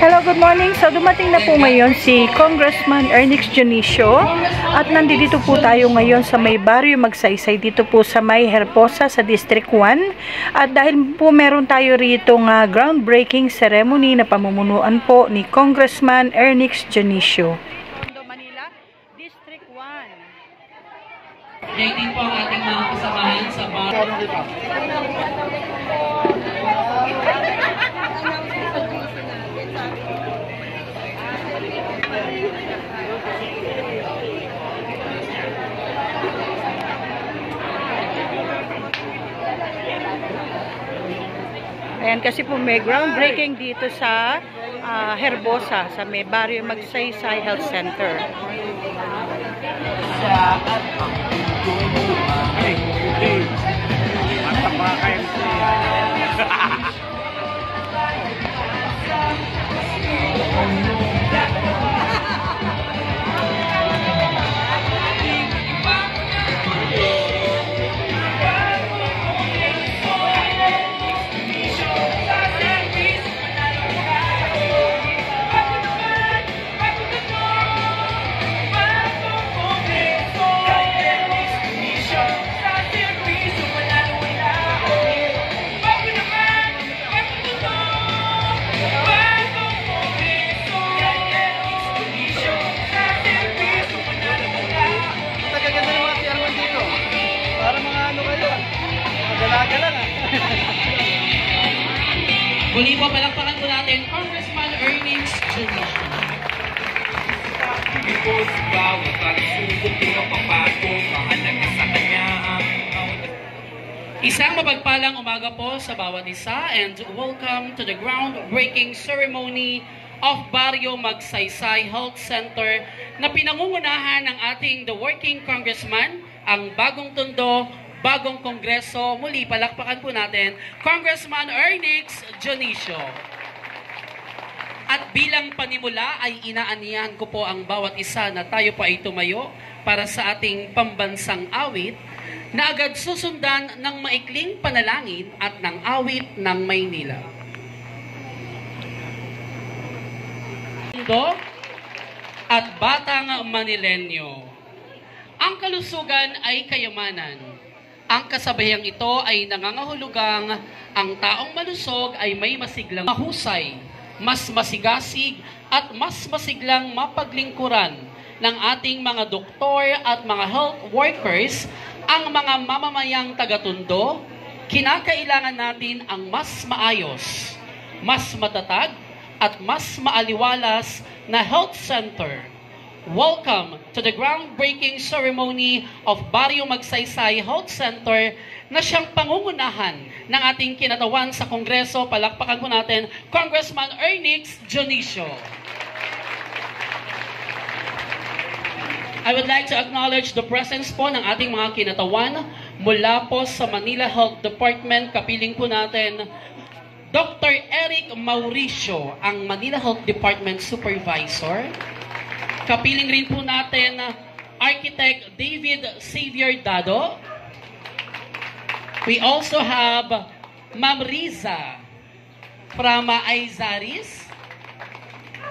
Hello, good morning. So, dumating na po ngayon si Congressman Ernix Junicio at nandito po tayo ngayon sa may baryo Magsaysay dito po sa may Herbosa sa District 1 at dahil po meron tayo rito nga groundbreaking ceremony na pamumunuan po ni Congressman Ernix Junicio. Manila, District 1. Dating po ang ating mga kasamahan sa baryo. Ayan, kasi po may groundbreaking dito sa Herbosa, sa may baryo Magsaysay Health Center. Muli po, palakpakan po natin Congressman Ernix Junicio. Isang mapagpalang umaga po sa bawat isa and welcome to the groundbreaking ceremony of Barrio Magsaysay Health Center na pinangungunahan ng ating The Working Congressman, ang Bagong Tondo, Bagong Kongreso. Muli, palakpakan po natin, Congressman Ernix Junicio. At bilang panimula ay inaanihan ko po ang bawat isa na tayo pa ay tumayo para sa ating pambansang awit na agad susundan ng maikling panalangin at ng awit ng Maynila. At Batang Manilenyo. Ang kalusugan ay kayamanan. Ang kasabayang ito ay nangangahulugang ang taong malusog ay may masiglang mahusay, mas masigasig at mas masiglang mapaglingkuran ng ating mga doktor at mga health workers. Ang mga mamamayang taga-Tondo, kinakailangan natin ang mas maayos, mas matatag at mas maaliwalas na health center. Welcome to the groundbreaking ceremony of Barrio Magsaysay Health Center na siyang pangungunahan ng ating kinatawan sa Kongreso. Palakpakan po natin, Congressman Ernix Junicio. I would like to acknowledge the presence po ng ating mga kinatawan mula po sa Manila Health Department. Kapiling po natin Dr. Eric Mauricio, ang Manila Health Department Supervisor. Kapiling rin po natin Architect David Xavier Dado. We also have Ma'am Riza from Aizaris.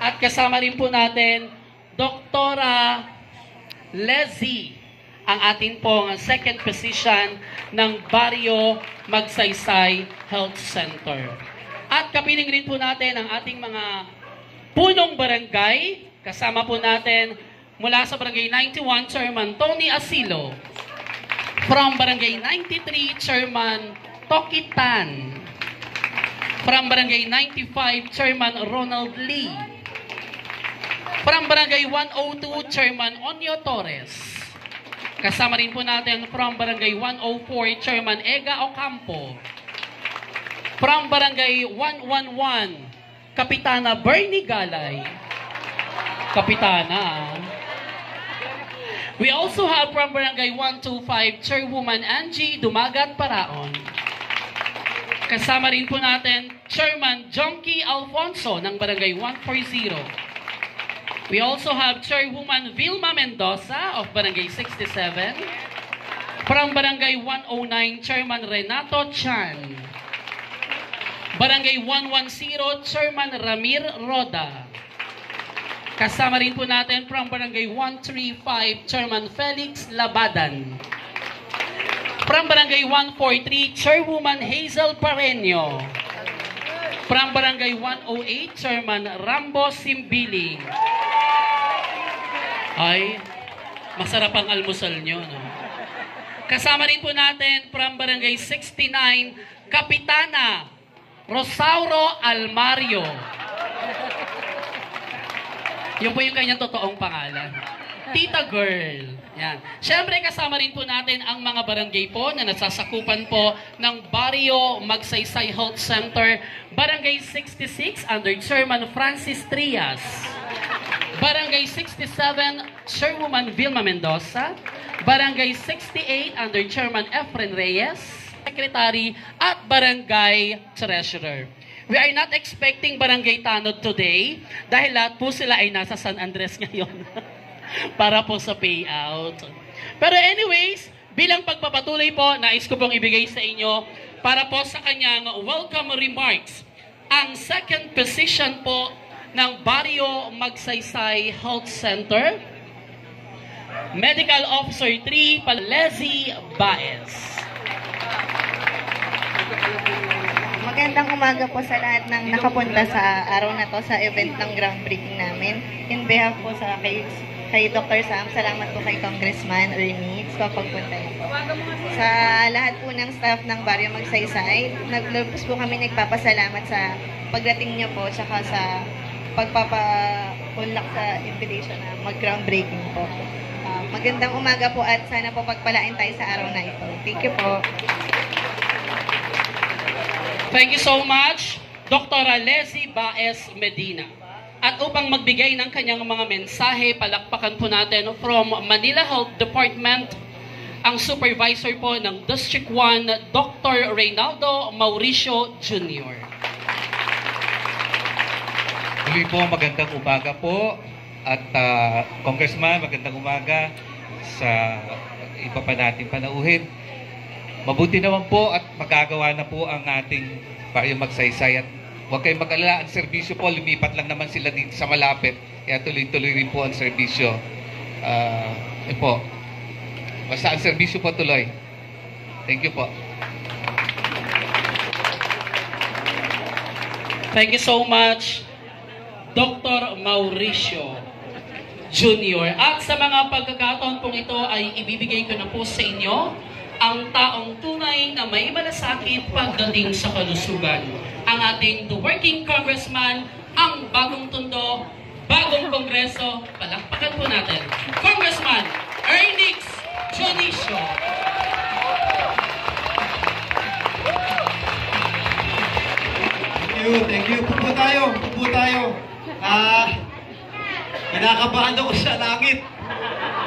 At kasama rin po natin Doktora Lezzie, ang ating pong second physician ng Barrio Magsaysay Health Center. At kapiling rin po natin ang ating mga punong barangay. Kasama po natin mula sa Barangay 91, Chairman Tony Asilo. From Barangay 93, Chairman Tokitan. From Barangay 95, Chairman Ronald Lee. From Barangay 102, Chairman Onyo Torres. Kasama rin po natin from Barangay 104, Chairman Ega Ocampo. From Barangay 111, Kapitana Bernie Galay. Kapitana. We also have from Barangay 125, Chairwoman Angie Dumagat Paraon. Kasama rin po natin, Chairman Jonky Alfonso ng Barangay 140. We also have Chairwoman Vilma Mendoza of Barangay 67. From Barangay 109, Chairman Renato Chan. Barangay 110, Chairman Ramir Roda. Kasama rin po natin from Barangay 135, Chairman Felix Labadan. From Barangay 143, Chairwoman Hazel Pareño. From Barangay 108, Chairman Rambo Simbili. Ay, masarap ang almusal nyo, no? Kasama rin po natin from Barangay 69, Kapitana Rosauro Almario. Yun po yung kanyang totoong pangalan. Tita Girl. Yan. Siyempre, kasama rin po natin ang mga barangay po na nasasakupan po ng Barrio Magsaysay Health Center, Barangay 66 under Chairman Francis Trias. Barangay 67, Chairwoman Vilma Mendoza. Barangay 68 under Chairman Efren Reyes, Secretary at Barangay Treasurer. We are not expecting Barangay Tanod today dahil lahat po sila ay nasa San Andres ngayon para po sa payout. Pero anyways, bilang pagpapatuloy po, nais ko pong ibigay sa inyo para po sa kanyang welcome remarks ang second position po ng Barrio Magsaysay Health Center, Medical Officer 3, Palezi Baez. Magandang umaga po sa lahat ng nakapunta sa araw na to sa event ng groundbreaking namin. In behalf po sa kay Dr. Sam, salamat po kay Congressman Ernie sa pagpunta niyo po. Sa lahat po ng staff ng Barrio Magsaysay, naglubos po kami nagpapasalamat sa pagdating niyo po tsaka sa pagpapaunlak sa invitation na mag-groundbreaking po. Magandang umaga po at sana po pagpalain tayo sa araw na ito. Thank you po. Thank you so much, Dr. Alezi Baez Medina. At upang magbigay ng kanyang mga mensahe, palakpakan po natin from Manila Health Department, ang supervisor po ng District 1, Dr. Reynaldo Mauricio Jr. Muli po, magandang umaga po. At Congressman, magandang umaga sa iba pa natin panauhin. Mabuti naman po at magagawa na po ang ating Barrio Magsaysay. At huwag kayong mag-alala, ang serbisyo po, lumipat lang naman sila dito sa malapit. Kaya tuloy-tuloy rin po ang serbisyo. Po. Basta ang serbisyo po tuloy. Thank you po. Thank you so much, Dr. Mauricio Jr. At sa mga pagkakataon pong ito ay ibibigay ko na po sa inyo ang taong tunay na may malasakit pagdating sa kalusugan. Ang ating working congressman, ang bagong tundo, bagong kongreso, palakpakan po natin, Congressman Ernix Jonicio. Thank you. Pupo tayo. Kinakabahan ako sa langit.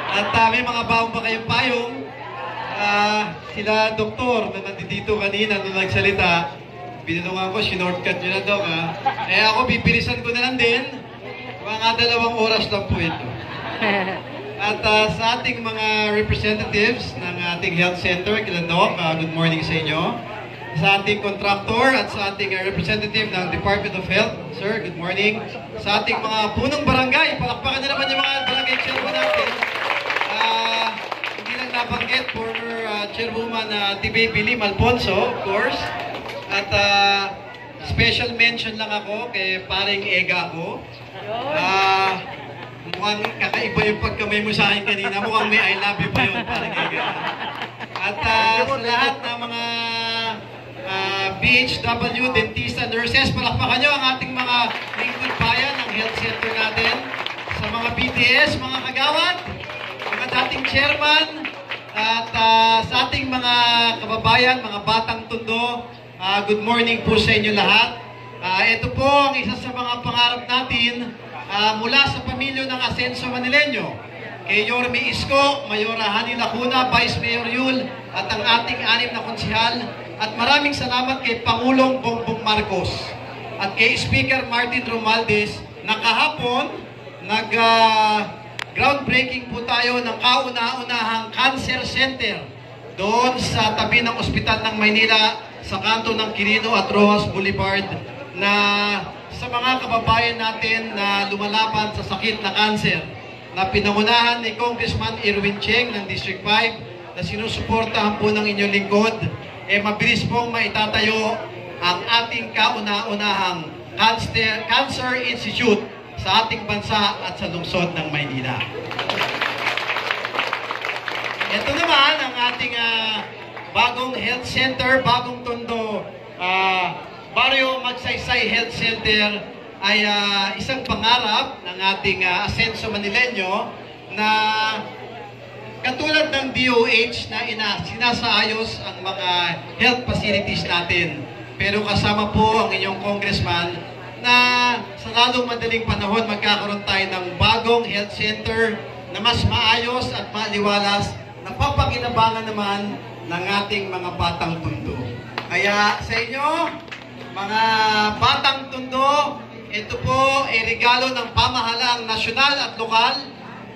At may mga baong pa kayong payong. Sila doktor na nandito kanina nung nagsalita, binulungan ko, sinortcut nyo na daw ako, pipilisan ko na lang din. Mga 2 oras lang po ito. At sa ating mga representatives ng ating health center, Kilandok, good morning sa inyo. Sa ating contractor at sa ating representative ng Department of Health, sir, good morning. Sa ating mga punong barangay, palakpakan na naman yung mga barangay chairman natin. Hindi lang nabanggit, former chairwoman T.B. Bilim Alfonso, of course. At special mention lang ako kay paring Ega ko. Mukhang kakaiba yung pagkamay mo sa akin kanina. Mukhang may I love you pa yun, paring Ega. At sa lahat ng mga BHW, dentista, nurses, palakpakan nyo ang ating mga lingkod bayan ng health center natin. Sa mga BTS, mga kagawad, mga dating chairman, at sa ating mga kababayan, mga batang tundo, good morning po sa inyo lahat. Ito po ang isa sa mga pangarap natin mula sa pamilya ng Asenso Manileño. Kay Yorme Isko, Mayora Hani Lacuna, Vice Mayor Yul, at ang ating 6 na konsihal. At maraming salamat kay Pangulong Bongbong Marcos at kay Speaker Martin Romualdez na kahapon groundbreaking po tayo ng kauna-unahang cancer center doon sa tabi ng ospital ng Maynila sa kanto ng Quirino at Rojas Boulevard na sa mga kababayan natin na lumalaban sa sakit na cancer na pinangunahan ni Congressman Erwin Cheng ng District 5 na sinusuportahan po ng inyong lingkod, mabilis pong maitatayo ang ating kauna-unahang Cancer Institute sa ating bansa at sa lungsod ng Maynila. Ito naman ang ating bagong health center, bagong tondo, Barrio Magsaysay Health Center ay isang pangarap ng ating Asenso Manileño na katulad ng DOH na sinasaayos ang mga health facilities natin. Pero kasama po ang inyong congressman na sa lalong madaling panahon magkakaroon tayo ng bagong health center na mas maayos at maliwalas na papakinabangan naman ng ating mga batang tundo. Kaya sa inyo, mga batang tundo, ito po ay regalo ng pamahalaang nasyonal at lokal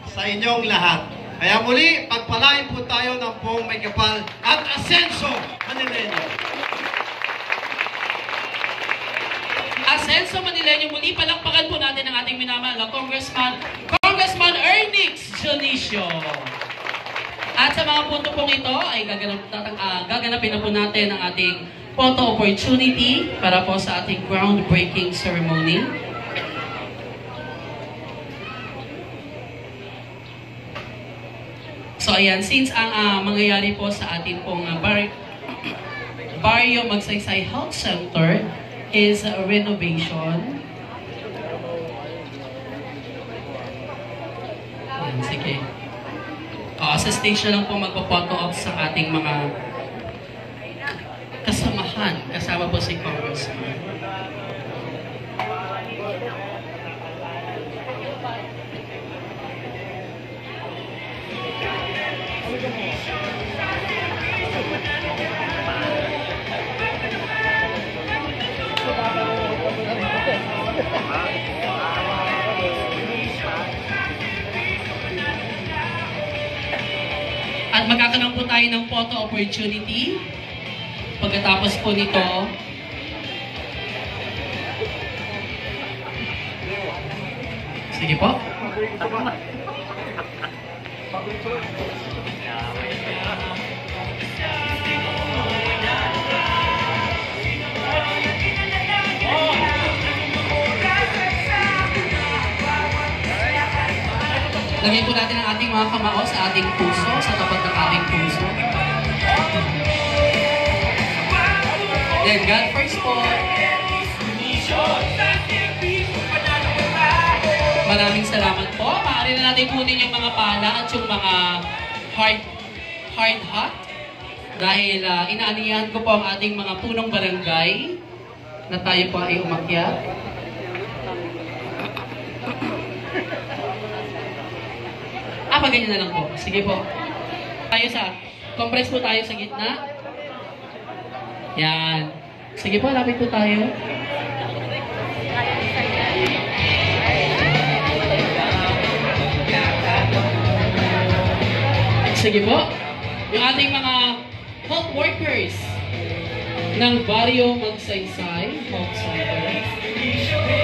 sa inyong lahat. Kaya muli, pagpalain po tayo ng Pong May Kapal at Asenso Manileño. Asenso Manileño, muli palakpakan po natin ang ating minamahal na Congressman Ernix Dionisio. At sa mga punto pong ito ay gaganapin na po natin ang ating photo opportunity para po sa ating groundbreaking ceremony. So ayan, since ang mangyayari po sa ating pong Barrio Magsaysay Health Center is a renovation. Ayan, sige. Sa stage na lang po magpo-photo op sa ating mga kasamahan. Kasama po si Congressman. At magkakaroon po tayo ng photo opportunity. Pagkatapos po nito, sige po. Lagay po natin ang ating mga kamao sa ating puso, sa tapat ng ating puso. Then, God first po. Maraming salamat po. Maaari na natin kunin yung mga pala at yung mga hard hat. Dahil inaanihan ko po ang ating mga punong barangay na tayo po ay umakyat. Ganyan na lang po. Sige po. Compress po tayo sa gitna. Yan. Sige po, lapit po tayo. Sige po. Yung ating mga health workers ng Barrio Magsaysay Health Center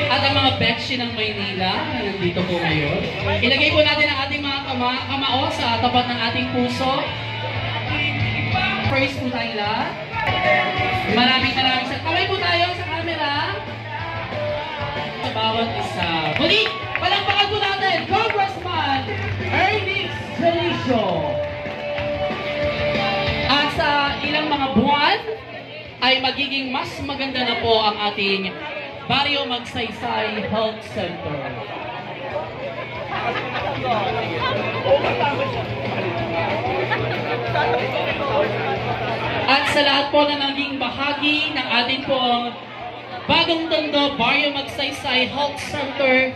at ang mga Bekshi ng Maynila na nandito po ngayon. Ilagay po natin ang ating mga kamao sa tapat ng ating puso. First po tayo lahat. Maraming kamay po tayo sa camera. Sa bawat isa. Muli, palakpakan po natin, Congressman Ernix Dionisio. At sa ilang mga buwan, ay magiging mas maganda na po ang ating Barrio Magsaysay Health Center. At sa lahat po na naging bahagi ng ating pong bagong tondo Barrio Magsaysay Health Center,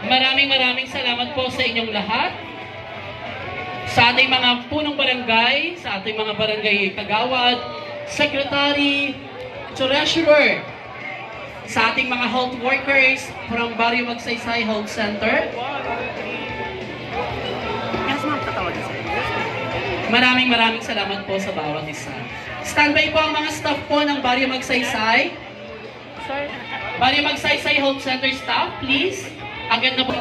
maraming salamat po sa inyong lahat. Sa ating mga punong barangay, sa ating mga barangay kagawad, secretary, treasurer, sa ating mga health workers from Barrio Magsaysay Health Center. Maraming salamat po sa bawat isa. Standby po ang mga staff po ng Barrio Magsaysay. Barrio Magsaysay Health Center staff, please. Agad na po.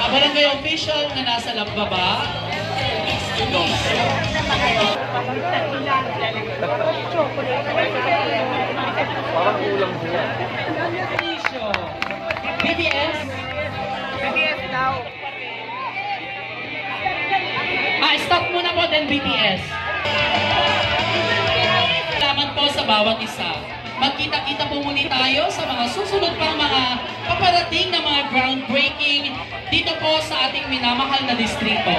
Barangay official na nasa labbaba. BTS. BTS daw. Stop muna po then BTS. Salamat po sa bawat isa. Magkita-kita po muli tayo sa mga susunod pang mga paparating na mga groundbreaking dito po sa ating minamahal na distrito.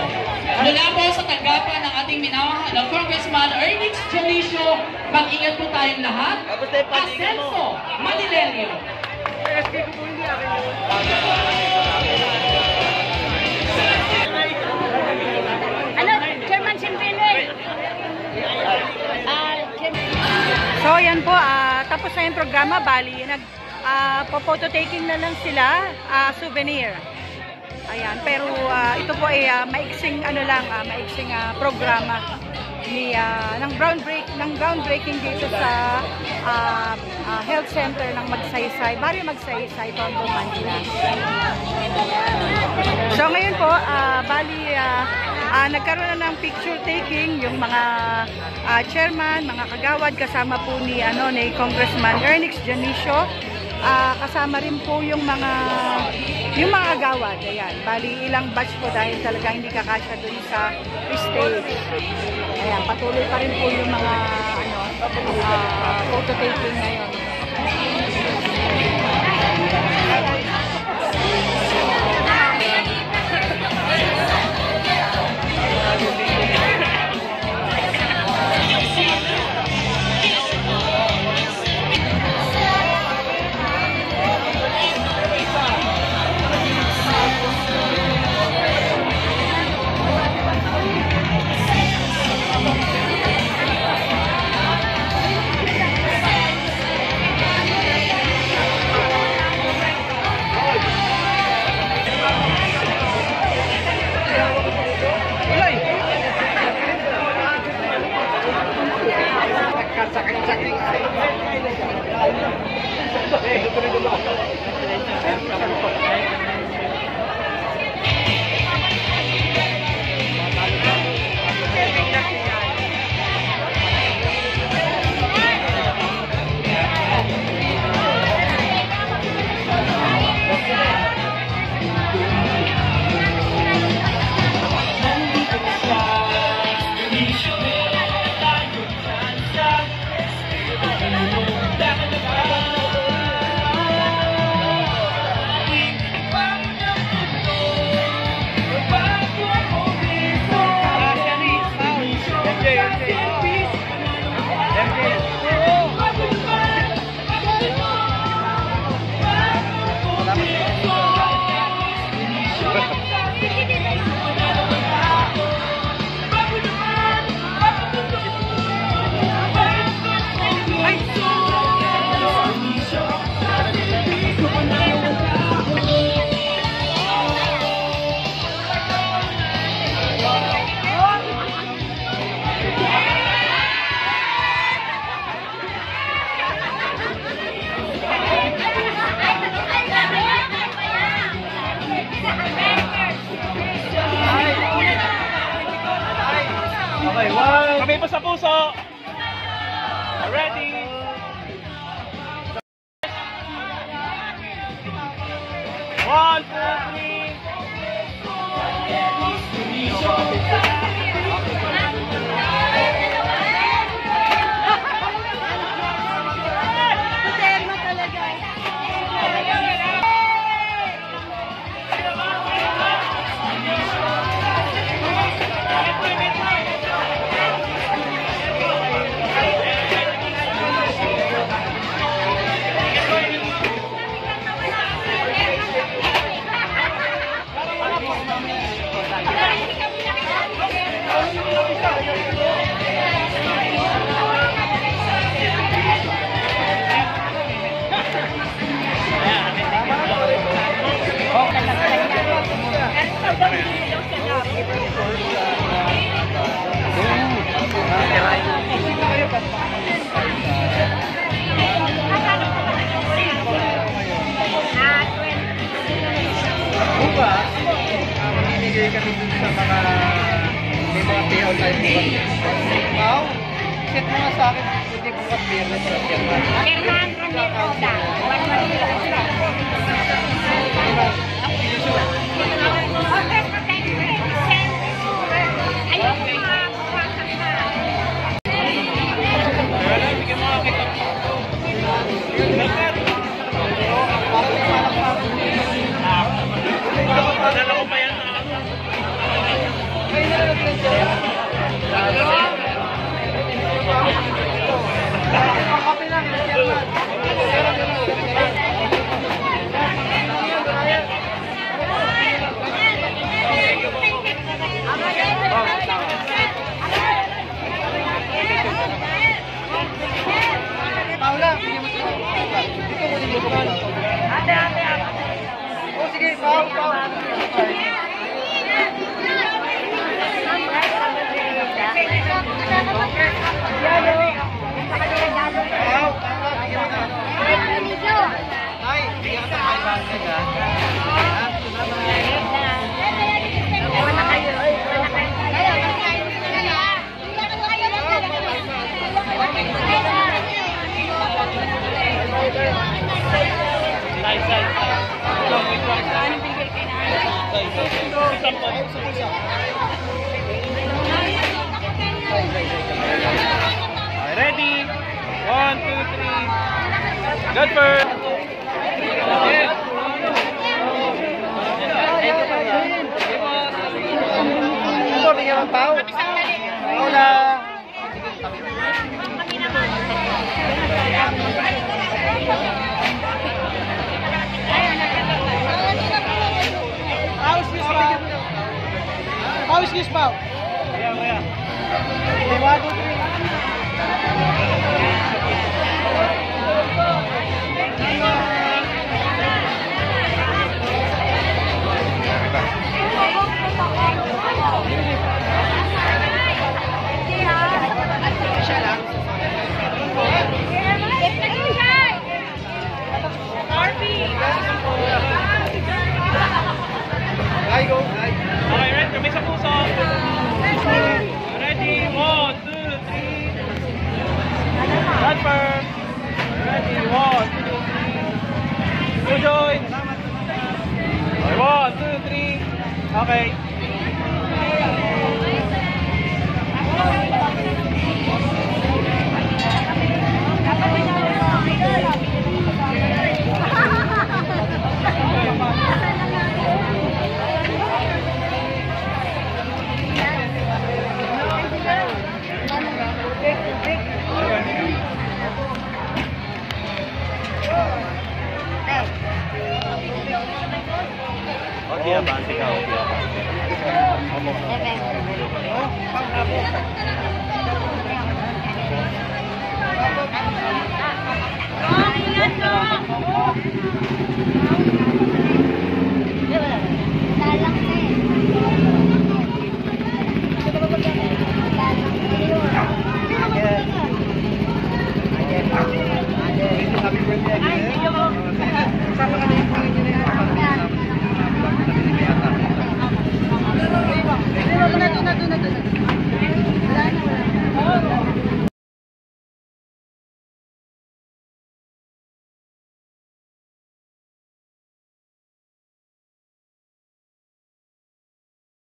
Mula po sa tanggapan ng ating minamahal na Congressman Ernix Jalisio, mag-ingat po tayong lahat. Asenso Manilenio. Chairman Simpene. So, yan po, tapos na yung programa, bali, po-photo taking na lang sila, souvenir. Ayan, pero ito po ay maiksing, maiksing programa ng groundbreaking dito sa health center ng Magsaysay, Barrio Magsaysay, Tondo, Manila. So, ngayon po, bali, nagkaroon na ng picture taking yung mga chairman, mga kagawad, kasama po ni Congressman Ernix Janicio. Kasama rin po yung mga kagawad. Ayan, bali ilang batch po dahil talaga hindi kakasya dun sa stage. Ayan, patuloy pa rin po yung mga photo taking ngayon. Kamay pa sa puso. Ready? One, two, three. ba, mamimigay kami dun sa mga may mga payout tayo bukas. Wow! Set mo nga sa akin, hindi bukas biyernes sa Chairman. Chairman Ramil Oda. Ayoko makapawasan na. Dala ko pa yan na ano. Paula, bigyan mo sila. Dito mo din mo. Ate. Oh, sige, Paula. Ay, bigyan ka tayo 500 ha. Ready? 1, 2, 3. Good first. Ito, bigyan mo Pao. Paula. Pao, excuse Pao. Kaya. Okay, 1, 2, 3. Ay, go. Ay. Okay, ready? Kami sa puso. Ready? 1, 2, 3. Good first. Ready? 1, 2, 3. Go, join. Okay, 1, 2, 3. Okay. Okay, abante ka. Okay, abante. Happy birthday again. Kasama ka na yung pangin nyo na yan. Doon na.